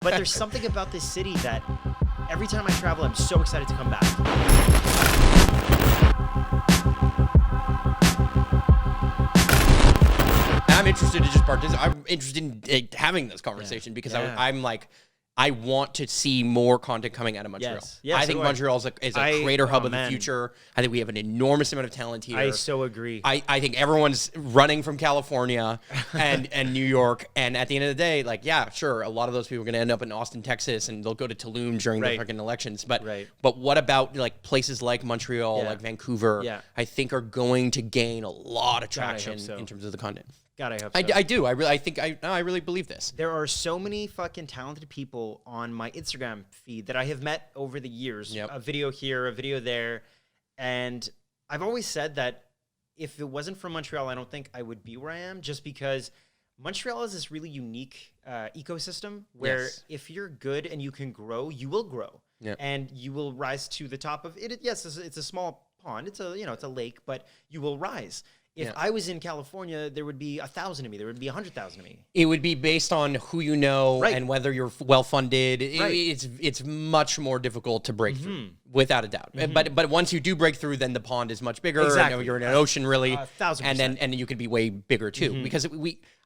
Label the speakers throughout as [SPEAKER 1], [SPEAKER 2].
[SPEAKER 1] But there's something about this city that every time I travel, I'm so excited to come back.
[SPEAKER 2] I'm interested to just participate. I'm interested in having this conversation because I'm like, I want to see more content coming out of Montreal.
[SPEAKER 1] Yes,
[SPEAKER 2] I think Montreal is a creator hub of the future. I think we have an enormous amount of talent here.
[SPEAKER 1] I so agree.
[SPEAKER 2] I think everyone's running from California and New York. And at the end of the day, like, yeah, sure, a lot of those people are going to end up in Austin, Texas, and they'll go to Tulum during the fucking elections. But what about like places like Montreal, like Vancouver, I think are going to gain a lot of traction in terms of the content.
[SPEAKER 1] God, I hope so.
[SPEAKER 2] I do. I really believe this.
[SPEAKER 1] There are so many fucking talented people on my Instagram feed that I have met over the years. A video here, a video there. And I've always said that if it wasn't for Montreal, I don't think I would be where I am, just because Montreal is this really unique ecosystem where if you're good and you can grow, you will grow. And you will rise to the top of it. Yes, it's a small pond. It's a lake, but you will rise. If I was in California, there would be 1,000 of me. There would be 100,000 of me.
[SPEAKER 2] It would be based on who you know and whether you're well funded. It's much more difficult to break through, without a doubt. But once you do break through, then the pond is much bigger.
[SPEAKER 1] Exactly.
[SPEAKER 2] And you're in an ocean, really.
[SPEAKER 1] 1,000%.
[SPEAKER 2] And you could be way bigger too. Because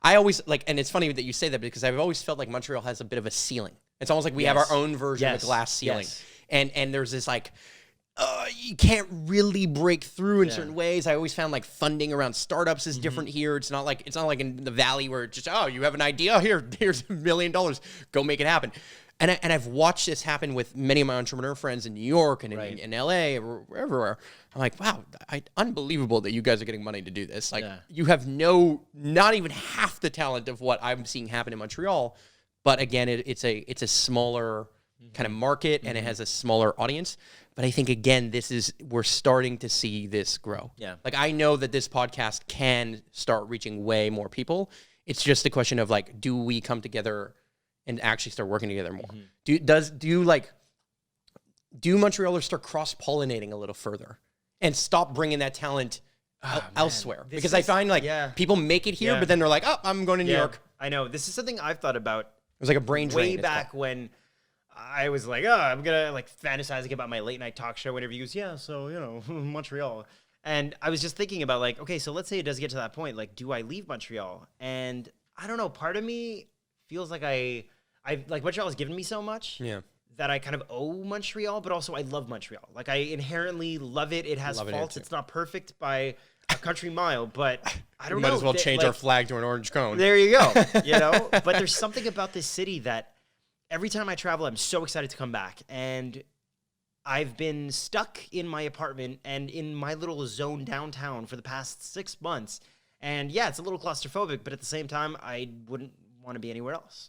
[SPEAKER 2] I always like, and it's funny that you say that because I've always felt like Montreal has a bit of a ceiling. It's almost like we have our own version of a glass ceiling, and there's this like. You can't really break through in certain ways. I always found like funding around startups is different here. It's not like in the Valley where it's just, you have an idea, here's $1 million, go make it happen. And I've watched this happen with many of my entrepreneur friends in New York and in LA or everywhere. I'm like, wow, unbelievable that you guys are getting money to do this. Like you have not even half the talent of what I'm seeing happen in Montreal. But again, it's a smaller kind of market and it has a smaller audience. But I think, again, we're starting to see this grow. Yeah. Like, I know that this podcast can start reaching way more people. It's just a question of, like, do we come together and actually start working together more? Do Montrealers start cross-pollinating a little further and stop bringing that talent elsewhere? Because I find, like, people make it here, but then they're like, I'm going to New York.
[SPEAKER 1] I know. This is something I've thought about.
[SPEAKER 2] It was like a brain drain.
[SPEAKER 1] Way back when I was like, I'm going to like fantasizing about my late night talk show whenever he goes, Montreal. And I was just thinking about like, okay, so let's say it does get to that point. Like, do I leave Montreal? And I don't know, part of me feels like I like Montreal has given me so much that I kind of owe Montreal, but also I love Montreal. Like I inherently love it. It has faults. It's not perfect by a country mile, but I don't know.
[SPEAKER 2] Might as well change our flag to an orange cone.
[SPEAKER 1] There you go. But there's something about this city that every time I travel, I'm so excited to come back. And I've been stuck in my apartment and in my little zone downtown for the past 6 months. And yeah, it's a little claustrophobic, but at the same time, I wouldn't want to be anywhere else.